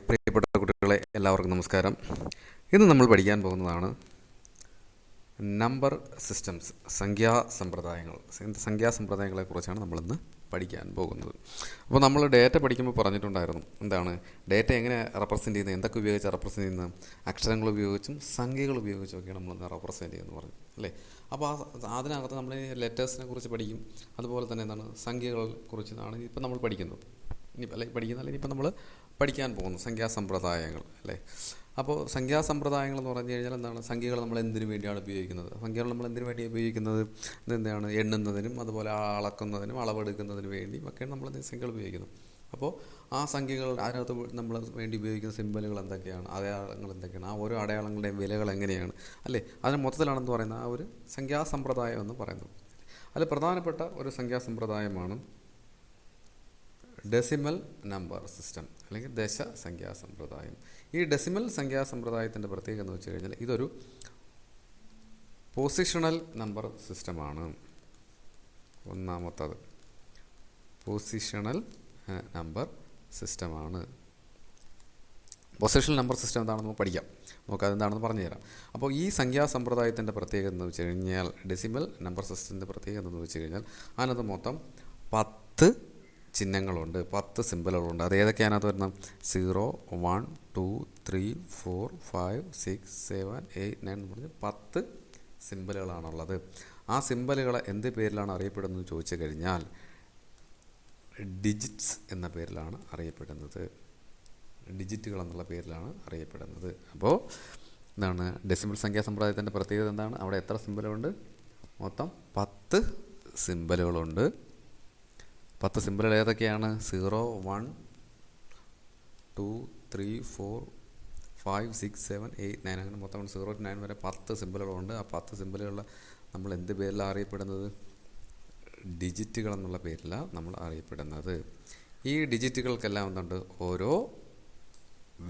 പ്രിയപ്പെട്ട കുട്ടികളെ എല്ലാവർക്കും നമസ്കാരം. ഇന്ന് നമ്മൾ പഠിക്കാൻ പോകുന്നതാണ് നമ്പർ സിസ്റ്റംസ്, സംഖ്യാസമ്പ്രദായങ്ങളെക്കുറിച്ചാണ് നമ്മളിന്ന് പഠിക്കാൻ പോകുന്നത്. അപ്പോൾ നമ്മൾ ഡേറ്റ പഠിക്കുമ്പോൾ പറഞ്ഞിട്ടുണ്ടായിരുന്നു, എന്താണ് ഡേറ്റ എങ്ങനെ റെപ്രസെൻറ്റ് ചെയ്യുന്നത്, എന്തൊക്കെ ഉപയോഗിച്ച് റെപ്രസെൻറ്റ് ചെയ്യുന്നത്, അക്ഷരങ്ങൾ ഉപയോഗിച്ചും സംഖ്യകൾ ഉപയോഗിച്ചുമൊക്കെയാണ് നമ്മളിന്ന് റെപ്രസെൻറ്റ് ചെയ്യുന്നത് പറഞ്ഞു അല്ലേ. അപ്പോൾ അതിനകത്ത് നമ്മൾ ലെറ്റേഴ്സിനെ കുറിച്ച് പഠിക്കും, അതുപോലെ തന്നെ എന്താണ് സംഖ്യകളെ കുറിച്ചാണ് ഇപ്പം നമ്മൾ പഠിക്കുന്നത്. ഇനിയിപ്പോൾ നമ്മൾ പഠിക്കാൻ പോകുന്നു സംഖ്യാസമ്പ്രദായങ്ങൾ അല്ലേ. അപ്പോൾ സംഖ്യാസമ്പ്രദായങ്ങൾ എന്ന് പറഞ്ഞു കഴിഞ്ഞാൽ എന്താണ്, സംഖ്യകൾ നമ്മൾ എന്തിനു വേണ്ടിയാണ് ഉപയോഗിക്കുന്നത്, സംഖ്യകൾ നമ്മൾ എന്തിനു വേണ്ടി ഉപയോഗിക്കുന്നത്, എന്താണ് എണ്ണുന്നതിനും അതുപോലെ അളക്കുന്നതിനും അളവെടുക്കുന്നതിനും വേണ്ടി ഒക്കെയാണ് നമ്മൾ സംഖ്യകൾ ഉപയോഗിക്കുന്നത്. അപ്പോൾ ആ സംഖ്യകൾ അതിനകത്ത് നമ്മൾ വേണ്ടി ഉപയോഗിക്കുന്ന സിമ്പലുകൾ എന്തൊക്കെയാണ്, അടയാളങ്ങൾ എന്തൊക്കെയാണ്, ആ ഓരോ അടയാളങ്ങളുടെയും വിലകൾ എങ്ങനെയാണ് അല്ലേ, അതിന് മൊത്തത്തിലാണെന്ന് പറയുന്ന ആ ഒരു സംഖ്യാസമ്പ്രദായം എന്ന് പറയുന്നത്. അതിൽ പ്രധാനപ്പെട്ട ഒരു സംഖ്യാസമ്പ്രദായമാണ് ഡെസിമൽ നമ്പർ സിസ്റ്റം അല്ലെങ്കിൽ ദശസംഖ്യാസമ്പ്രദായം. ഈ ഡെസിമൽ സംഖ്യാസമ്പ്രദായത്തിൻ്റെ പ്രത്യേകത എന്ന് വെച്ച് കഴിഞ്ഞാൽ ഇതൊരു പൊസിഷണൽ നമ്പർ സിസ്റ്റമാണ്. ഒന്നാമത്തത് പൊസിഷണൽ നമ്പർ സിസ്റ്റമാണ്. പൊസിഷണൽ നമ്പർ സിസ്റ്റം എന്താണെന്ന് നമുക്ക് പഠിക്കാം, നമുക്ക് അതെന്താണെന്ന് പറഞ്ഞുതരാം. അപ്പോൾ ഈ സംഖ്യാസമ്പ്രദായത്തിൻ്റെ പ്രത്യേകത എന്ന് വെച്ച് കഴിഞ്ഞാൽ, ഡെസിമൽ നമ്പർ സിസ്റ്റത്തിൻ്റെ പ്രത്യേകത എന്ന് വെച്ച് കഴിഞ്ഞാൽ അതിനകത്ത് മൊത്തം 10 ചിഹ്നങ്ങളുണ്ട്, 10 സിമ്പലുകളുണ്ട്. അത് ഏതൊക്കെയാണ് അതിനകത്ത് വരുന്നത്? 0, 1, 2, 3, 4, 5, 6, 7, 8, 9 എന്ന് പറഞ്ഞ് 10 സിമ്പലുകളാണുള്ളത്. ആ സിമ്പലുകളെ എന്ത് പേരിലാണ് അറിയപ്പെടുന്നത് ചോദിച്ചു കഴിഞ്ഞാൽ ഡിജിറ്റ്സ് എന്ന പേരിലാണ് അറിയപ്പെടുന്നത്. ഡിജിറ്റുകൾ എന്നുള്ള പേരിലാണ് അറിയപ്പെടുന്നത്. അപ്പോൾ എന്താണ് ഡെസിമൽ സംഖ്യാസമ്പ്രദായത്തിൻ്റെ പ്രത്യേകത എന്താണ്? അവിടെ എത്ര സിമ്പലുണ്ട്? മൊത്തം 10 സിമ്പലുകളുണ്ട്. 10 സിമ്പലുകൾ ഏതൊക്കെയാണ്? 0, 1, 2, 3, 4, 5, 6, 7, 8, 9 അങ്ങനെ മൊത്തം 0 to 9 വരെ 10 സിമ്പലുകളുണ്ട്. ആ 10 സിമ്പലുകളിൽ നമ്മൾ എന്ത് പേരിലാണ് അറിയപ്പെടുന്നത്? ഡിജിറ്റുകൾ എന്നുള്ള പേരിലാണ് നമ്മൾ അറിയപ്പെടുന്നത്. ഈ ഡിജിറ്റുകൾക്കെല്ലാം എന്തുണ്ട്? ഓരോ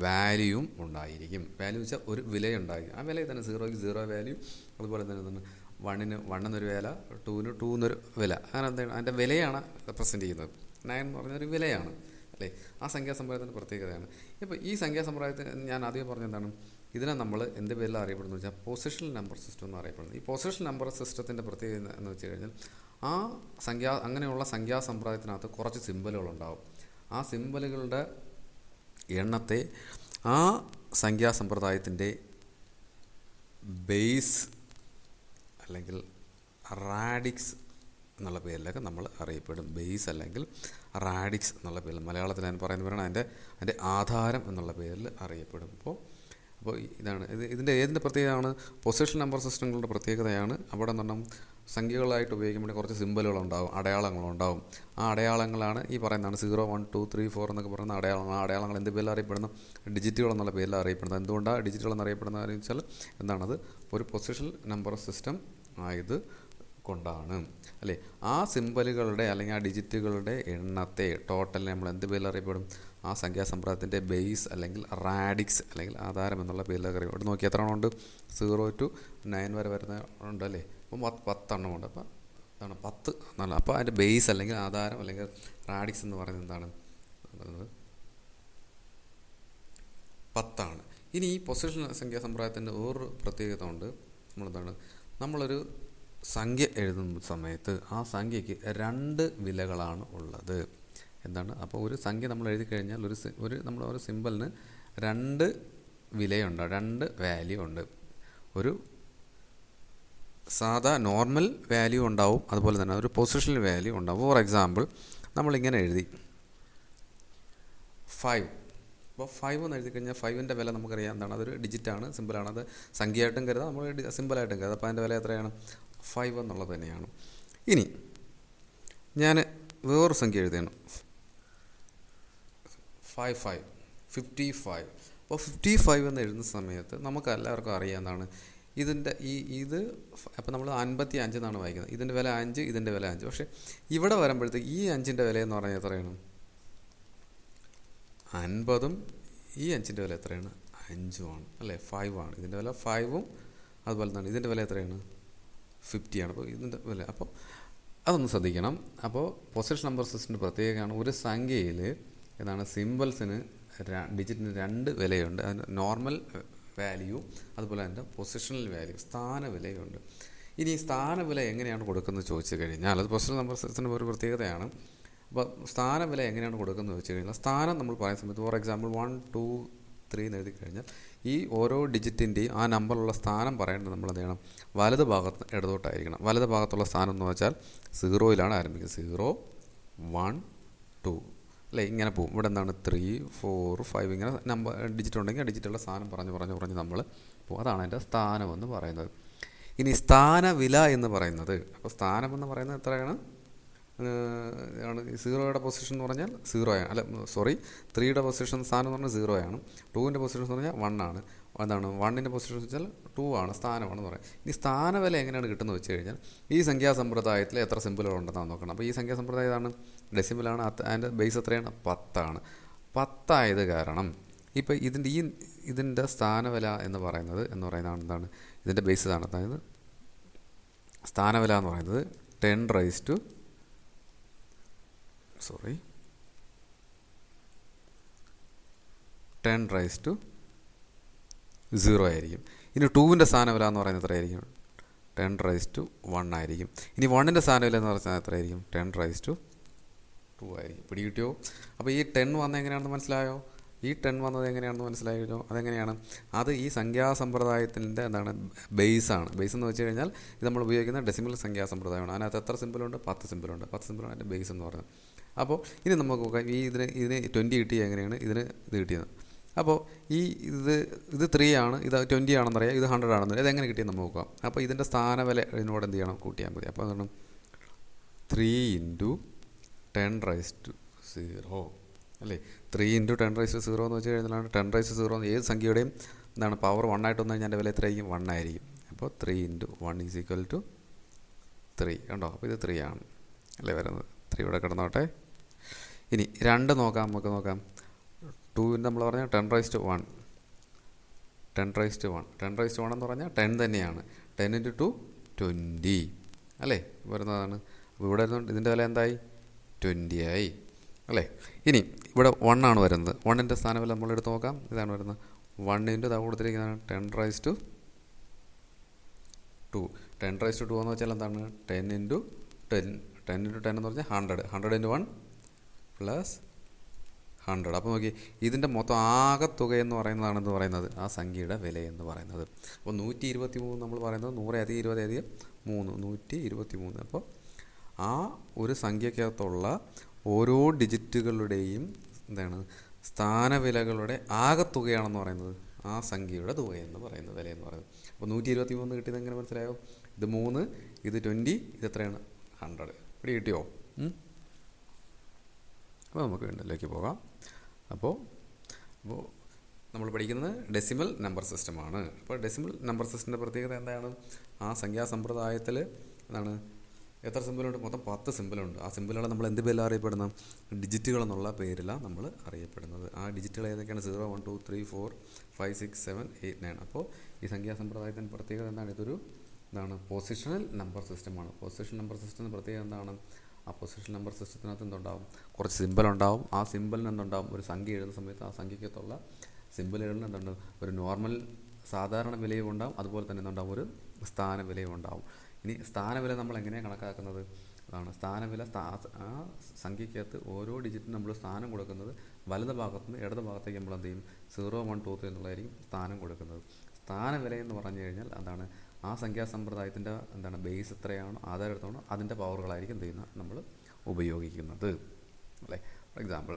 വാല്യൂയും ഉണ്ടായിരിക്കും. വാല്യൂ വെച്ചാൽ ഒരു വിലയുണ്ടായിരിക്കും. ആ വിലയിൽ തന്നെ 0ക്ക് 0 വാല്യൂ, അതുപോലെ തന്നെ 1ന് 1 എന്നൊരു വില, 2ന് 2 എന്നൊരു വില, അങ്ങനെ എന്താണ് അതിൻ്റെ വിലയാണ് റെപ്രസെൻറ്റ് ചെയ്യുന്നത്. 9 എന്ന് പറഞ്ഞൊരു വിലയാണ് അല്ലേ. ആ സംഖ്യാസമ്പ്രദായത്തിൻ്റെ പ്രത്യേകതയാണ്. ഇപ്പോൾ ഈ സംഖ്യാസമ്പ്രദായത്തിന് ഞാൻ ആദ്യം പറഞ്ഞെന്താണ്, ഇതിനെ നമ്മൾ എന്ത് പേരിലാണ് അറിയപ്പെടുന്നത് വെച്ചാൽ പൊസിഷണൽ നമ്പർ സിസ്റ്റം എന്ന് അറിയപ്പെടുന്നത്. ഈ പൊസിഷണൽ നമ്പർ സിസ്റ്റത്തിൻ്റെ പ്രത്യേകത എന്ന് വെച്ച് കഴിഞ്ഞാൽ ആ അങ്ങനെയുള്ള സംഖ്യാസമ്പ്രദായത്തിനകത്ത് കുറച്ച് സിമ്പലുകളുണ്ടാവും. ആ സിമ്പലുകളുടെ എണ്ണത്തെ ആ സംഖ്യാസമ്പ്രദായത്തിൻ്റെ ബേസ് അല്ലെങ്കിൽ റാഡിക്സ് എന്നുള്ള പേരിലൊക്കെ നമ്മൾ അറിയപ്പെടും. ബേസ് അല്ലെങ്കിൽ റാഡിക്സ് എന്നുള്ള പേരിൽ, മലയാളത്തിൽ ഞാൻ പറയുന്നവരാണ് അതിൻ്റെ ആധാരം എന്നുള്ള പേരിൽ അറിയപ്പെടും. അപ്പോൾ ഇതാണ് ഇതിൻ്റെ ഏതിൻ്റെ പ്രത്യേകതയാണ്? പൊസിഷണൽ നമ്പർ സിസ്റ്റങ്ങളുടെ പ്രത്യേകതയാണ്. അവിടെ എന്ന് പറഞ്ഞാൽ സംഖ്യകളായിട്ട് ഉപയോഗിക്കുമ്പോൾ കുറച്ച് സിമ്പലുകളുണ്ടാവും, അടയാളങ്ങളുണ്ടാവും. ആ അടയാളങ്ങളാണ് ഈ പറയുന്നതാണ് 0, 1, 2, 3, 4 എന്നൊക്കെ പറയുന്ന അടയാളങ്ങൾ. ആ അടയാളങ്ങൾ എന്ത് പേരിൽ അറിയപ്പെടുന്നു? ഡിജിറ്റുകൾ എന്നുള്ള പേരിൽ അറിയപ്പെടുന്നത്. എന്തുകൊണ്ടാണ് ഡിജിറ്റുകൾ എന്നറിയപ്പെടുന്നത് എന്ന് വെച്ചാൽ എന്താണത്? ഒരു പൊസിഷണൽ നമ്പർ സിസ്റ്റം ആയത് കൊണ്ടാണ് അല്ലേ. ആ സിമ്പലുകളുടെ അല്ലെങ്കിൽ ആ ഡിജിറ്റുകളുടെ എണ്ണത്തെ ടോട്ടലിനെ നമ്മൾ എന്ത് പേരിൽ അറിയപ്പെടും? ആ സംഖ്യാസമ്പ്രദായത്തിൻ്റെ ബേസ് അല്ലെങ്കിൽ റാഡിക്സ് അല്ലെങ്കിൽ ആധാരം എന്നുള്ള പേരിലൊക്കെ അറിയപ്പെടും. ഇവിടെ നോക്കി എത്ര എണ്ണം ഉണ്ട്? 0 to 9 വരെ വരുന്ന ഉണ്ടല്ലേ. അപ്പം 10 എണ്ണമുണ്ട്. അപ്പോൾ എന്താണ് 10 എന്നല്ല. അപ്പോൾ അതിൻ്റെ ബേസ് അല്ലെങ്കിൽ ആധാരം അല്ലെങ്കിൽ റാഡിക്സ് എന്ന് പറയുന്നത് എന്താണ്? 10 ആണ്. ഇനി ഈ പൊസിഷണൽ സംഖ്യാസമ്പ്രദായത്തിൻ്റെ വേറൊരു പ്രത്യേകത ഉണ്ട്. നമ്മളൊരു സംഖ്യ എഴുതുന്ന സമയത്ത് ആ സംഖ്യയ്ക്ക് 2 വിലകളാണ് ഉള്ളത്. എന്താണ്? അപ്പോൾ ഒരു സംഖ്യ നമ്മൾ എഴുതി കഴിഞ്ഞാൽ ഒരു സിമ്പലിന് 2 വിലയുണ്ട്, 2 വാല്യൂ ഉണ്ട്. ഒരു സാധാ നോർമൽ വാല്യൂ ഉണ്ടാവും, അതുപോലെ തന്നെ ഒരു പൊസിഷണൽ വാല്യൂ ഉണ്ടാവും. ഫോർ എക്സാമ്പിൾ നമ്മളിങ്ങനെ എഴുതി 5. അപ്പോൾ 5 എന്ന് എഴുതി കഴിഞ്ഞാൽ 5ൻ്റെ വില നമുക്കറിയാം എന്താണ്? അതൊരു ഡിജിറ്റാണ്, സിമ്പിളാണ്. അത് സംഖ്യയായിട്ടും കരുതാം, നമ്മൾ സിമ്പിളായിട്ടും കരുതാം. അപ്പോൾ അതിൻ്റെ വില എത്രയാണ്? 5 എന്നുള്ളത് തന്നെയാണ്. ഇനി ഞാൻ വേറൊരു സംഖ്യ എഴുതുകയാണ് 55. അപ്പോൾ 55 എന്ന് എഴുതുന്ന സമയത്ത് നമുക്ക് എല്ലാവർക്കും അറിയാം എന്താണ് ഇത്. അപ്പോൾ നമ്മൾ 55 എന്നാണ് വായിക്കുന്നത്. ഇതിൻ്റെ വില 5, ഇതിൻ്റെ വില 5. പക്ഷേ ഇവിടെ വരുമ്പോഴത്തേക്ക് ഈ 5ൻ്റെ വില എന്ന് പറഞ്ഞാൽ എത്രയാണ്? 50ഉം ഈ 5ൻ്റെ വില എത്രയാണ്? 5ഉമാണ് അല്ലേ. 5 ആണ് ഇതിൻ്റെ വില. 5ഉം അതുപോലെ തന്നെ ഇതിൻ്റെ വില എത്രയാണ്? 50 ആണ്. അപ്പോൾ ഇതിൻ്റെ വില, അപ്പോൾ അതൊന്ന് ശ്രദ്ധിക്കണം. അപ്പോൾ പൊസിഷൻ നമ്പർ സിസ്റ്റത്തിൻ്റെ പ്രത്യേകമാണ് ഒരു സംഖ്യയിൽ എന്താണ് സിമ്പിൾസിന് ഡിജിറ്റിന് രണ്ട് വിലയുണ്ട്. അതിന് നോർമൽ വാല്യൂ അതുപോലെ തന്നെ പൊസിഷണൽ വാല്യൂ സ്ഥാനവിലയുണ്ട്. ഇനി സ്ഥാനവില എങ്ങനെയാണ് കൊടുക്കുന്നത് ചോദിച്ചു കഴിഞ്ഞാൽ അത് പൊസിഷണൽ നമ്പർ സിസ്റ്റത്തിൻ്റെ ഒരു പ്രത്യേകതയാണ്. അപ്പോൾ സ്ഥാനവില എങ്ങനെയാണ് കൊടുക്കുന്നത് വെച്ച് കഴിഞ്ഞാൽ സ്ഥാനം നമ്മൾ പറയുന്ന സമയത്ത് ഫോർ എക്സാമ്പിൾ 1 2 3 എന്ന് എഴുതി കഴിഞ്ഞാൽ ഈ ഓരോ ഡിജിറ്റിൻ്റെയും ആ നമ്പറിലുള്ള സ്ഥാനം പറയേണ്ടത് നമ്മൾ എന്ത് ചെയ്യണം, വലത് ഭാഗത്ത് ഇടതോട്ടായിരിക്കണം. വലത് ഭാഗത്തുള്ള സ്ഥാനം എന്ന് വെച്ചാൽ 0 ആരംഭിക്കുന്നത്. 0 1 2 അല്ലേ, ഇങ്ങനെ പോകും. ഇവിടെ എന്താണ് 3 4 5 ഇങ്ങനെ നമ്പർ ഡിജിറ്റ് ഉണ്ടെങ്കിൽ ആ ഡിജിറ്റുള്ള സ്ഥാനം പറഞ്ഞ് നമ്മൾ പോകും. അതാണ് അതിൻ്റെ സ്ഥാനം എന്ന് പറയുന്നത്. ഇനി സ്ഥാനവില എന്ന് പറയുന്നത്, അപ്പോൾ സ്ഥാനം എന്ന് പറയുന്നത് എത്രയാണ് ആണ്? 0യുടെ പൊസിഷൻ എന്ന് പറഞ്ഞാൽ 0 ആണ്, അല്ല സോറി 3യുടെ പൊസിഷൻ സ്ഥാനം എന്ന് പറഞ്ഞാൽ 0 ആണ്. 2ൻ്റെ പൊസിഷൻ എന്ന് പറഞ്ഞാൽ 1 ആണ്. എന്താണ് 1ൻ്റെ പൊസിഷൻ എന്ന് വെച്ചാൽ 2 ആണ്, സ്ഥാനമാണെന്ന് പറയാം. ഇനി സ്ഥാനവില എങ്ങനെയാണ് കിട്ടുന്നത് വെച്ച് കഴിഞ്ഞാൽ ഈ സംഖ്യാസമ്പ്രദായത്തിൽ എത്ര സിമ്പിളുകളുണ്ടെന്നാണ് നോക്കണം. അപ്പോൾ ഈ സംഖ്യാസമ്പ്രദായം ഏതാണ്? ഡെസിമലാണ്. അതിൻ്റെ ബേസ് എത്രയാണ്? 10 ആണ്. 10 ആയത് കാരണം ഇപ്പോൾ ഇതിൻ്റെ സ്ഥാനവില എന്ന് പറയുന്നത് എന്താണ്? ഇതിൻ്റെ ബേസ് ഇതാണ്. അതായത് സ്ഥാനവില എന്ന് പറയുന്നത് 10 raised to 0 ആയിരിക്കും. ഇനി 2ൻ്റെ സ്ഥാനവില എന്ന് പറയുന്നത് എത്രയായിരിക്കും? 10 raised to 1 ആയിരിക്കും. ഇനി 1ൻ്റെ സ്ഥാനവില എന്ന് പറഞ്ഞാൽ എത്രയായിരിക്കും? 10 raised to 2 ആയിരിക്കും. പിടി കിട്ടിയോ? അപ്പോൾ ഈ 10 വന്നത് എങ്ങനെയാണെന്ന് മനസ്സിലായോ? ഈ 10 വന്നത് എങ്ങനെയാണെന്ന് മനസ്സിലായോ? അതെങ്ങനെയാണ്? അത് ഈ സംഖ്യാസമ്പ്രദായത്തിൻ്റെ എന്താണ് ബേസാണ്. ബേസ് എന്ന് വെച്ച് കഴിഞ്ഞാൽ ഇത് നമ്മൾ ഉപയോഗിക്കുന്ന ഡെസിമൽ സംഖ്യാസമ്പ്രദായമാണ്. അതിനകത്ത് എത്ര സിമ്പിളുണ്ട്? 10 സിമ്പിളുണ്ട്. 10 സിമ്പിളാണ് അതിൻ്റെ ബേസ് എന്ന് പറയുന്നത്. അപ്പോൾ ഇനി നമുക്ക് നോക്കാം, ഇതിന് 20 കിട്ടിയത് എങ്ങനെയാണ് ഇതിന് ഇത് കിട്ടിയത്. അപ്പോൾ ഇത് 3 ആണ്, ഇത് 20 ആണെന്നറിയാം, ഇത് 100 ആണെന്നറിയാം. ഇതെങ്ങനെ കിട്ടിയെന്ന് നമുക്ക് നോക്കാം. അപ്പോൾ ഇതിൻ്റെ സ്ഥാനവില ഇതിനോട് എന്ത് ചെയ്യണം? കൂട്ടിയാൽ മതി. അപ്പോൾ എന്താണ് 3 × 10 raised to 0 അല്ലേ? 3 × 10 raised to 0 എന്ന് വെച്ച് കഴിഞ്ഞാൽ 10 raised to 0 ഏത് സംഖ്യയുടെയും എന്താണ് പവർ 1 ആയിട്ട് വന്നു കഴിഞ്ഞാൽ എൻ്റെ വില എത്രയായിരിക്കും? 1 ആയിരിക്കും. അപ്പോൾ 3 × 1 = 3 കണ്ടോ? അപ്പോൾ ഇത് 3 ആണ് അല്ലേ വരുന്നത്. 3 ഇവിടെ കിടന്നോട്ടെ. ഇനി 2 നോക്കാം, നമുക്ക് നോക്കാം. 2 നമ്മൾ പറഞ്ഞാൽ 10 raised to 1 എന്ന് പറഞ്ഞാൽ 10 തന്നെയാണ്. 10 × 2 20 അല്ലേ വരുന്നതാണ്. അപ്പോൾ ഇവിടെ ഇതിൻ്റെ വില എന്തായി? 20 ആയി അല്ലേ. ഇനി ഇവിടെ 1 ആണ് വരുന്നത്. 1ൻ്റെ സ്ഥാനവില നമ്മളെടുത്ത് നോക്കാം. ഇതാണ് വരുന്നത് 1 × ഇതാ കൊടുത്തിരിക്കുന്നതാണ് 10 raised to 2. 10 raised to 2 എന്ന് വെച്ചാൽ എന്താണ്? 10 × 10 എന്ന് പറഞ്ഞാൽ 100 × 1 + 100. അപ്പോൾ നോക്കി, ഇതിൻ്റെ മൊത്തം ആകെത്തുക എന്ന് പറയുന്നത് ആ സംഖ്യയുടെ വില എന്ന് പറയുന്നത്. അപ്പോൾ 123 നമ്മൾ പറയുന്നത് 100 + 20 + 3 123. അപ്പോൾ ആ ഒരു സംഖ്യക്കകത്തുള്ള ഓരോ ഡിജിറ്റുകളുടെയും എന്താണ് സ്ഥാനവിലകളുടെ ആകെത്തുകയാണെന്ന് പറയുന്നത് ആ സംഖ്യയുടെ തുകയെന്ന് പറയുന്നത്, വിലയെന്ന് പറയുന്നത്. അപ്പോൾ 123 കിട്ടിയത് എങ്ങനെ മനസ്സിലായോ? ഇത് 3, ഇത് 20, ഇത് എത്രയാണ്? 100. ഇവിടെ കിട്ടിയോ? അപ്പോൾ നമുക്ക് വീണ്ടിലേക്ക് പോകാം. അപ്പോൾ നമ്മൾ പഠിക്കുന്നത് ഡെസിമൽ നമ്പർ സിസ്റ്റമാണ്. അപ്പോൾ ഡെസിമൽ നമ്പർ സിസ്റ്റത്തിൻ്റെ പ്രത്യേകത എന്താണ്? ആ സംഖ്യാസമ്പ്രദായത്തിൽ എന്താണ് എത്ര സിമ്പിളുണ്ട്? മൊത്തം 10 സിമ്പിളുണ്ട്. ആ സിമ്പിളുകളെ നമ്മൾ എന്ത് പേരിലാണ് അറിയപ്പെടുന്നത്? ഡിജിറ്റുകൾ എന്നുള്ള പേരിലാണ് നമ്മൾ അറിയപ്പെടുന്നത്. ആ ഡിജിറ്റുകൾ ഏതൊക്കെയാണ്? 0 1 2 3 4 5 6 7 8 9. അപ്പോൾ ഈ സംഖ്യാസമ്പ്രദായത്തിൻ്റെ പ്രത്യേകത എന്താണ്? ഇതൊരു പൊസിഷണൽ നമ്പർ സിസ്റ്റമാണ്. പൊസിഷണൽ നമ്പർ സിസ്റ്റത്തിൻ്റെ പ്രത്യേകത എന്താണ്? ആ പൊസിഷൻ നമ്പർ സിസ്റ്റത്തിനകത്ത് എന്തുണ്ടാവും? കുറച്ച് സിമ്പിളുണ്ടാവും. ആ സിമ്പിളിന് എന്തുണ്ടാവും? ഒരു സംഖ്യ എഴുതുന്ന സമയത്ത് ആ സംഖ്യക്കകത്തുള്ള സിമ്പിളുകളിന് എന്തുണ്ട്? ഒരു നോർമൽ സാധാരണ വിലയും ഉണ്ടാവും, അതുപോലെ തന്നെ എന്തുണ്ടാവും? ഒരു സ്ഥാനവിലയും ഉണ്ടാവും. ഇനി സ്ഥാനവില നമ്മൾ എങ്ങനെയാണ് കണക്കാക്കുന്നത്? അതാണ് സ്ഥാനവില. ആ സംഖ്യക്കകത്ത് ഓരോ ഡിജിറ്റിനും നമ്മൾ സ്ഥാനം കൊടുക്കുന്നത് വലത് ഭാഗത്തു നിന്ന് ഇടത് ഭാഗത്തേക്ക് നമ്മൾ എന്ത് ചെയ്യും? 0 1 2 3 എന്നുള്ളതായിരിക്കും സ്ഥാനം കൊടുക്കുന്നത്. സ്ഥാനവില എന്ന് പറഞ്ഞു കഴിഞ്ഞാൽ അതാണ് ആ സംഖ്യാസമ്പ്രദായത്തിൻ്റെ ബേസ് എത്രയാണോ ആധാരം എടുത്തോണോ അതിൻ്റെ പവറുകളായിരിക്കും എന്ത് ചെയ്യുന്നത് നമ്മൾ ഉപയോഗിക്കുന്നത് അല്ലേ. ഫോർ എക്സാമ്പിൾ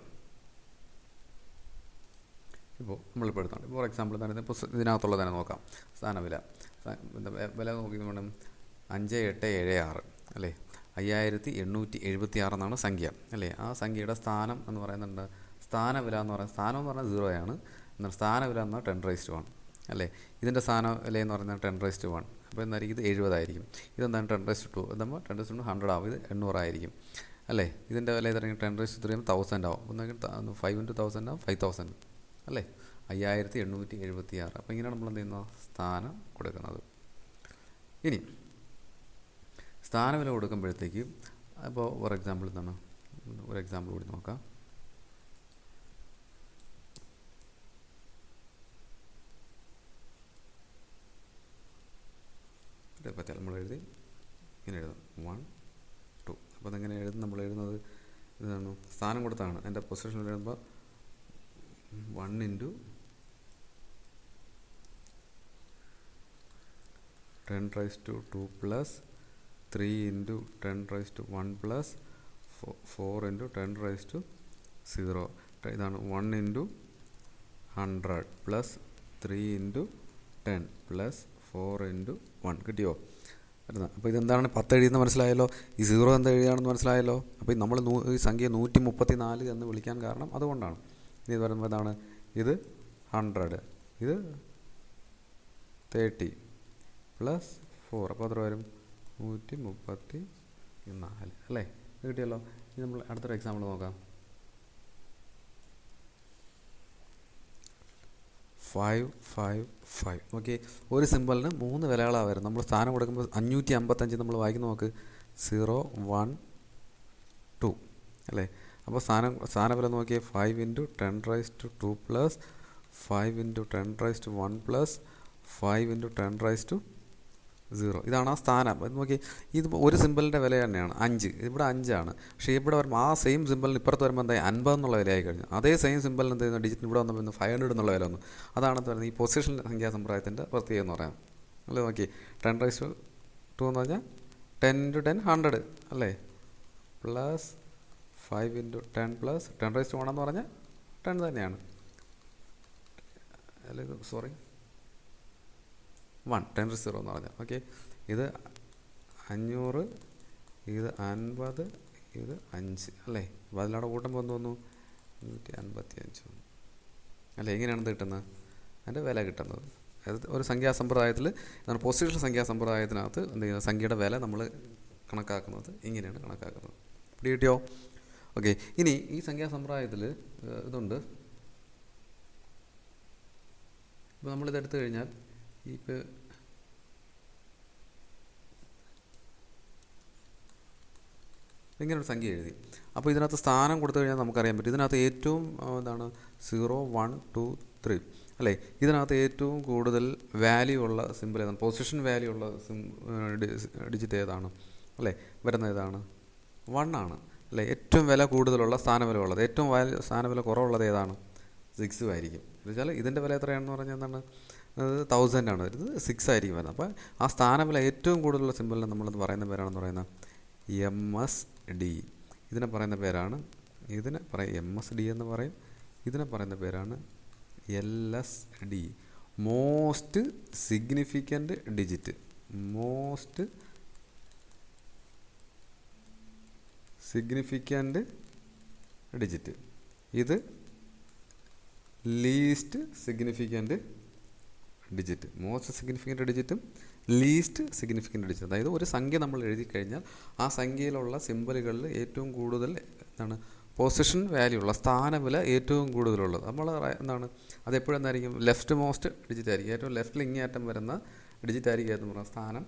ഇപ്പോൾ നമ്മളിപ്പോൾ എടുത്തോണ്ട് ഫോർ എക്സാമ്പിൾ തന്നെ ഇപ്പോൾ ഇതിനകത്തുള്ള തന്നെ നോക്കാം. സ്ഥാനവില വില നോക്കി 5876 അല്ലേ, 5876 എന്നാണ് സംഖ്യ അല്ലേ. ആ സംഖ്യയുടെ സ്ഥാനം എന്ന് പറയുന്നുണ്ട്, സ്ഥാനവില എന്ന് പറയുന്നത്, സ്ഥാനം എന്ന് പറഞ്ഞാൽ 0 ആണ്, എന്നാൽ സ്ഥാനവില എന്നാൽ 10 raised to 1 അല്ലേ. ഇതിൻ്റെ സ്ഥാനവില എന്ന് പറയുന്നത് 10 raised to 1. അപ്പോൾ എന്തായിരിക്കും? ഇത് 70 ആയിരിക്കും. ഇതെന്താണ്? 10 raised to 2. ഇതാകുമ്പോൾ 10 raised to 100 ആവും. ഇത് 800 ആയിരിക്കും അല്ലേ. ഇതിൻ്റെ വില ഇതായിരിക്കും 10 raised to 3 1000 ആവും. ഒന്നെങ്കിൽ 5 × 1000 ആവും, 5000 അല്ലേ. 5876. അപ്പോൾ ഇങ്ങനെയാണ് നമ്മൾ എന്ത് ചെയ്യുന്നത്? സ്ഥാനം കൊടുക്കുന്നത്. ഇനി സ്ഥാനവില കൊടുക്കുമ്പോഴത്തേക്ക് അപ്പോൾ ഒരു എക്സാമ്പിൾ കൂടി നോക്കാം. പറ്റിയാൽ നമ്മൾ എഴുതി ഇങ്ങനെ എഴുതാം 1 2. അപ്പോൾ അതെങ്ങനെ എഴുതും? നമ്മൾ എഴുതുന്നത് ഇതാണ്, സ്ഥാനം കൊടുത്താണ്. എൻ്റെ പൊസിഷനിൽ എഴുതുമ്പോൾ 1 × 10⁻² പ്ലസ് 3 × 10⁻1 പ്ലസ് 4 × 10⁻0. ഇതാണ് 1 × 100 പ്ലസ് 3 × 10 പ്ലസ് 4 × 1. കിട്ടിയോ? അപ്പോൾ ഇതെന്താണ് 10 എഴുതുന്നത് മനസ്സിലായല്ലോ. ഈ 0 എന്താ എഴുതുകയാണെന്ന് മനസ്സിലായല്ലോ. അപ്പോൾ നമ്മൾ ഈ സംഖ്യ 134 എന്ന് വിളിക്കാൻ കാരണം അതുകൊണ്ടാണ്. ഇനി ഇത് പറയുമ്പോൾ എന്താണ്? ഇത് 100, ഇത് 30 പ്ലസ് 4. അപ്പോൾ എത്ര വരും? 134 അല്ലേ? ഇത് കിട്ടിയല്ലോ. ഇനി നമ്മൾ അടുത്തൊരു എക്സാമ്പിൾ നോക്കാം. 5 5 5. ഓക്കെ, ഒരു സിമ്പിളിന് 3 വിലകളാണ് വരുന്നത്. നമ്മൾ സ്ഥാനം കൊടുക്കുമ്പോൾ 555 നമ്മൾ വായിക്കുന്ന നോക്ക്. 0 1 2 അല്ലേ? അപ്പോൾ സ്ഥാനവില നോക്കിയാൽ 5 × 10⁻² പ്ലസ് 5 × 10⁻1 പ്ലസ് 5 × 10⁻0. ഇതാണ് ആ സ്ഥാനം. അത് നോക്കി, ഇത് ഒരു സിമ്പിളിൻ്റെ വില തന്നെയാണ് 5. ഇവിടെ 5 ആണ്. പക്ഷേ ഇവിടെ വരുമ്പോൾ ആ സെയിം സിമ്പിളിന് ഇപ്പുറത്ത് വരുമ്പോൾ എന്തായി 50 എന്നുള്ള വിലയായി കഴിഞ്ഞു. അതേ സെയിം സിമ്പിളിന് എന്ത് ചെയ്യുന്നു? ഡിജിറ്റിന് ഇവിടെ വന്നപ്പോൾ 500 എന്നുള്ള വില വന്നു. അതാണ് പറയുന്നത് ഈ പൊസിഷൻ സംഖ്യാസമ്പ്രദായത്തിൻ്റെ പ്രത്യേകത എന്ന് പറയാം. അല്ലേ? നോക്കി, 10⁻² എന്ന് പറഞ്ഞാൽ 10 × 10 100 അല്ലേ? പ്ലസ് 5 × 10 പ്ലസ് 10⁻1 എന്ന് പറഞ്ഞാൽ 10 തന്നെയാണ് അല്ലേ? ഇത് 1 10⁻0 എന്ന് പറഞ്ഞാൽ. ഓക്കെ, ഇത് 500, ഇത് 50, ഇത് 5 അല്ലേ? അപ്പോൾ അതിലവിടെ കൂട്ടുമ്പോൾ എന്ത് വന്നു? 155 വന്നു അല്ലേ? എങ്ങനെയാണ് ഇത് കിട്ടുന്നത്? അതിൻ്റെ വില കിട്ടുന്നത്. അതായത് ഒരു സംഖ്യാസമ്പ്രദായത്തിൽ, പൊസിഷൻ സംഖ്യാസമ്പ്രദായത്തിനകത്ത് എന്ത് ചെയ്യുന്നത്? സംഖ്യയുടെ വില നമ്മൾ കണക്കാക്കുന്നത് ഇങ്ങനെയാണ് കണക്കാക്കുന്നത്. കിട്ടിയോ? ഓക്കെ, ഇനി ഈ സംഖ്യാസമ്പ്രദായത്തിൽ ഇതുണ്ട്. ഇപ്പോൾ നമ്മളിതെടുത്തു കഴിഞ്ഞാൽ ഇപ്പോൾ ഇങ്ങനൊരു സംഖ്യ എഴുതി. അപ്പോൾ ഇതിനകത്ത് സ്ഥാനം കൊടുത്തു കഴിഞ്ഞാൽ നമുക്കറിയാൻ പറ്റും. ഇതിനകത്ത് ഏറ്റവും എന്താണ് 0 1 2 3 അല്ലേ? ഇതിനകത്ത് ഏറ്റവും കൂടുതൽ വാല്യൂ ഉള്ള സിമ്പിൾ ഏതാണ്? പൊസിഷൻ വാല്യൂ ഉള്ള ഡിജിറ്റ് ഏതാണ് അല്ലേ? വരുന്ന ഏതാണ്? 1 ആണ് അല്ലേ? ഏറ്റവും വില കൂടുതലുള്ള സ്ഥാനവില ഉള്ളത്. ഏറ്റവും സ്ഥാനവില കുറവുള്ളത് ഏതാണ്? 6 ആയിരിക്കും. എന്ന് വെച്ചാൽ ഇതിൻ്റെ വില എത്രയാണെന്ന് പറഞ്ഞാൽ എന്താണ്? 1000 ആണ് വരുന്നത്. 6 ആയിരിക്കും വരുന്നത്. അപ്പോൾ ആ സ്ഥാനവില ഏറ്റവും കൂടുതലുള്ള സിമ്പിളിന് നമ്മളത് പറയുന്ന പേരാണെന്ന് പറയുന്നത് MSD. ഇതിനെ പറയുന്ന പേരാണ്, ഇതിനെ പറയും MSD എന്ന് പറയും. ഇതിനെ പറയുന്ന പേരാണ് LSD, most significant digit. Most significant digit. ഇത് least significant digit. Most significant ഡിജിറ്റും ലീസ്റ്റ് സിഗ്നിഫിക്കൻ്റ് ഡിജിറ്റ്. അതായത് ഒരു സംഖ്യ നമ്മൾ എഴുതി കഴിഞ്ഞാൽ ആ സംഖ്യയിലുള്ള സിമ്പലുകളിൽ ഏറ്റവും കൂടുതൽ എന്താണ്? പൊസിഷൻ വാല്യൂ ഉള്ള സ്ഥാനവില ഏറ്റവും കൂടുതലുള്ളത്. നമ്മൾ എന്താണ്? അതെപ്പോഴും എന്തായിരിക്കും? ലെഫ്റ്റ് മോസ്റ്റ് ഡിജിറ്റ് ആയിരിക്കും. ഏറ്റവും ലെഫ്റ്റിൽ ഇങ്ങേയറ്റം വരുന്ന ഡിജിറ്റ് ആയിരിക്കും എന്ന് പറയുന്ന സ്ഥാനം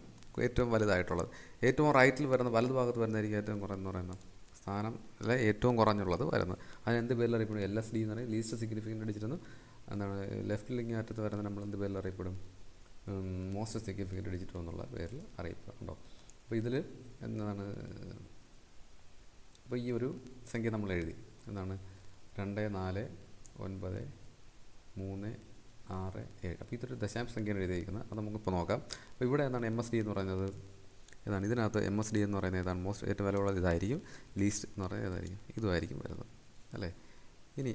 ഏറ്റവും വലുതായിട്ടുള്ളത്. ഏറ്റവും റൈറ്റിൽ വരുന്ന വലതു ഭാഗത്ത് വരുന്നതായിരിക്കും ഏറ്റവും കുറഞ്ഞെന്ന് പറയുന്നത് സ്ഥാനം അല്ലെ? ഏറ്റവും കുറഞ്ഞുള്ളത് വരുന്നത്. അതിനെന്ത് പേരിൽ അറിയപ്പെടും? LSD എന്ന് പറയും, ലീസ്റ്റ് സിഗ്നിഫിക്കൻ്റ് ഡിജിറ്റ് എന്ന്. എന്താണ്? ലെഫ്റ്റിൽ ഇങ്ങേയറ്റത്ത് വരുന്നത് നമ്മൾ എന്ത് പേരിൽ അറിയപ്പെടും? മോസ്റ്റ് സിഗ്നിഫിക്കൻ്റ് ഡിജിറ്റ് എന്നുള്ള പേരിൽ അറിയപ്പെടുന്നുണ്ടോ? അപ്പോൾ ഇതിൽ എന്താണ്? അപ്പോൾ ഈ ഒരു സംഖ്യ നമ്മൾ എഴുതി. എന്താണ്? 2 4 9 3 6 7. അപ്പോൾ ഇതൊരു ദശാംശ സംഖ്യയാണ് എഴുതിയിരിക്കുന്നത്. അത് നമുക്കിപ്പോൾ നോക്കാം. അപ്പോൾ ഇവിടെ എന്താണ് MSD എന്ന് പറയുന്നത്? ഏതാണ്? ഇതിനകത്ത് MSD എന്ന് പറയുന്നത് ഏതാണ്? മോസ്റ്റ് ഏറ്റവും വിലയുള്ളത് ഇതായിരിക്കും. ലീസ്റ്റ് എന്ന് പറയുന്നത് ഏതായിരിക്കും? ഇതുമായിരിക്കും വരുന്നത് അല്ലേ? ഇനി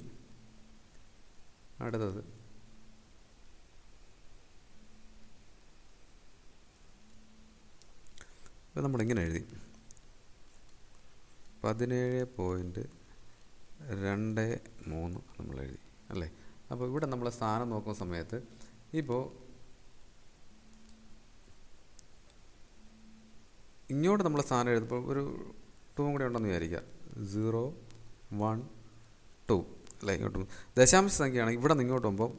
അടുത്തത് ഇപ്പോൾ നമ്മളിങ്ങനെ എഴുതി 17.23 നമ്മൾ എഴുതി അല്ലേ? അപ്പോൾ ഇവിടെ നമ്മൾ സ്ഥാനം നോക്കുന്ന സമയത്ത് ഇപ്പോൾ ഇങ്ങോട്ട് നമ്മൾ സ്ഥാനം എഴുതുമ്പോൾ ഒരു 2 കൂടെ ഉണ്ടെന്ന് വിചാരിക്കുക. 0 1 2 അല്ലേ? ഇങ്ങോട്ട് ദശാംശ സംഖ്യയാണ്. ഇവിടെ നിന്ന് ഇങ്ങോട്ട് പോകുമ്പോൾ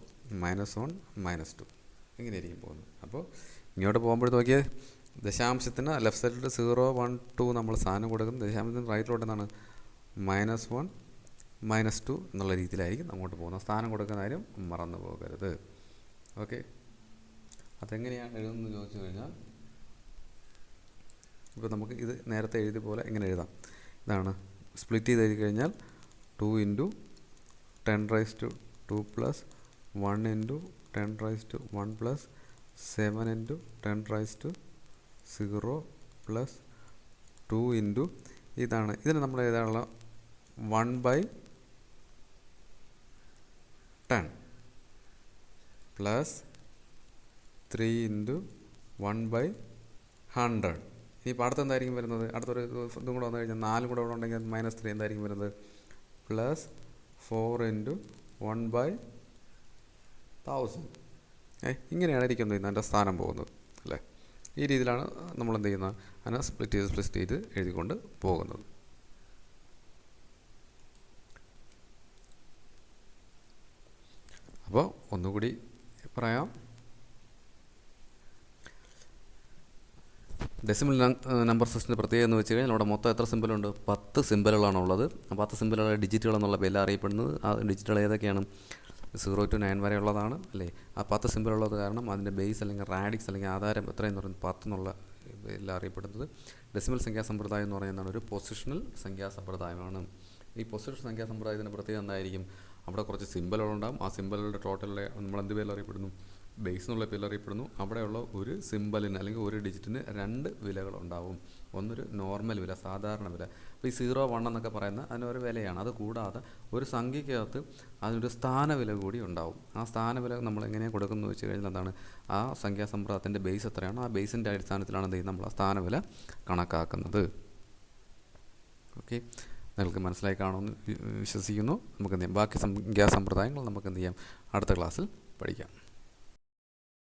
-1 -2 ഇങ്ങനെയായിരിക്കും പോകുന്നത്. അപ്പോൾ ഇങ്ങോട്ട് പോകുമ്പോഴത്തെ നോക്കിയാൽ ദശാംശത്തിന് ലെഫ്റ്റ് സൈഡിൽ 0 1 2 നമ്മൾ സ്ഥാനം കൊടുക്കും. ദശാംശത്തിന് റൈറ്റിലോട്ട് എന്താണ്? -1 -2 എന്നുള്ള രീതിയിലായിരിക്കും അങ്ങോട്ട് പോകുന്നത്. സ്ഥാനം കൊടുക്കുന്ന കാര്യം മറന്നു പോകരുത്. ഓക്കെ, അതെങ്ങനെയാണ് എഴുതുന്നത് ചോദിച്ചു കഴിഞ്ഞാൽ ഇപ്പോൾ നമുക്ക് ഇത് നേരത്തെ എഴുതിയ പോലെ ഇങ്ങനെ എഴുതാം. ഇതാണ് സ്പ്ലിറ്റ് ചെയ്ത് എഴുതി കഴിഞ്ഞാൽ 2 × 10⁻² പ്ലസ് 1 × 10⁻1 പ്ലസ് 7 × 10⁻0 പ്ലസ് 2 × ഇതാണ്. ഇതിന് നമ്മൾ എഴുതാനുള്ള 1/10 പ്ലസ് 3 × 1/100. ഈ പാടത്ത് എന്തായിരിക്കും വരുന്നത്? അടുത്തൊരു ഇതും കൂടെ വന്നു കഴിഞ്ഞാൽ 4 കൂടെ ഉണ്ടെങ്കിൽ -3 എന്തായിരിക്കും വരുന്നത്? പ്ലസ് 4 × 1/1000. ഇങ്ങനെയാണ് ഇരിക്കുന്നത് അതിൻ്റെ സ്ഥാനം പോകുന്നത് അല്ലേ? ഈ രീതിയിലാണ് നമ്മൾ എന്ത് ചെയ്യുന്നത്? അതിനെ സ്പ്ലിറ്റ് ചെയ്ത് എഴുതിക്കൊണ്ട് പോകുന്നത്. അപ്പോൾ ഒന്നുകൂടി പറയാം. ഡെസിമൽ നമ്പർ സിസ്റ്റത്തിൻ്റെ പ്രത്യേകത എന്ന് വെച്ച് കഴിഞ്ഞാൽ അവിടെ മൊത്തം എത്ര സിമ്പലുണ്ട്? 10 സിമ്പലുകളാണ് ഉള്ളത്. 10 സിമ്പലുകളെ ഡിജിറ്റുകൾ എന്നുള്ള പേരിൽ അറിയപ്പെടുന്നത്. ആ ഡിജിറ്റുകൾ ഏതൊക്കെയാണ്? 0 to 9 വരെ ഉള്ളതാണ് അല്ലേ? ആ 10 സിമ്പലുള്ളത് കാരണം അതിൻ്റെ ബേസ് അല്ലെങ്കിൽ റാഡിക്സ് അല്ലെങ്കിൽ ആധാരം എത്രയെന്ന് പറയുന്നത് 10 എന്നുള്ള പേരിൽ അറിയപ്പെടുന്നത്. ഡെസിമൽ സംഖ്യാസമ്പ്രദായം എന്ന് പറയുന്നതാണ് ഒരു പൊസിഷണൽ സംഖ്യാസമ്പ്രദായമാണ്. ഈ പൊസിഷണൽ സംഖ്യാസമ്പ്രദായത്തിൻ്റെ പ്രത്യേകത എന്തായിരിക്കും? അവിടെ കുറച്ച് സിമ്പലുകളുണ്ടാകും. ആ സിമ്പലുകളുടെ ടോട്ടലിലെ നമ്മൾ എന്ത് പേരിൽ അറിയപ്പെടുന്നു? ബേസ് എന്നുള്ള പേരിൽ അറിയപ്പെടുന്നു. അവിടെയുള്ള ഒരു സിമ്പലിന് അല്ലെങ്കിൽ ഒരു ഡിജിറ്റിന് 2 വിലകളുണ്ടാവും. ഒന്നൊരു നോർമൽ വില, സാധാരണ വില. അപ്പോൾ ഈ 0, 1 എന്നൊക്കെ പറയുന്ന അതിനൊരു വിലയാണ്. അത് കൂടാതെ ഒരു സംഖ്യയ്ക്കകത്ത് അതിനൊരു സ്ഥാനവില കൂടി ഉണ്ടാവും. ആ സ്ഥാനവില നമ്മൾ എങ്ങനെയാണ് കൊടുക്കുന്നത് വെച്ച് കഴിഞ്ഞാൽ എന്താണ്? ആ സംഖ്യാസമ്പ്രദായത്തിൻ്റെ ബേസ് എത്രയാണോ ആ ബേസിൻ്റെ അടിസ്ഥാനത്തിലാണ് എന്ത് ചെയ്യുന്നത്? നമ്മൾ ആ സ്ഥാനവില കണക്കാക്കുന്നത്. ഓക്കെ, നിങ്ങൾക്ക് മനസ്സിലായി കാണുമെന്ന് വിശ്വസിക്കുന്നു. നമുക്ക് എന്ത് ചെയ്യാം? ബാക്കി സംഖ്യാസമ്പ്രദായങ്ങൾ നമുക്ക് എന്ത് ചെയ്യാം? അടുത്ത ക്ലാസ്സിൽ പഠിക്കാം.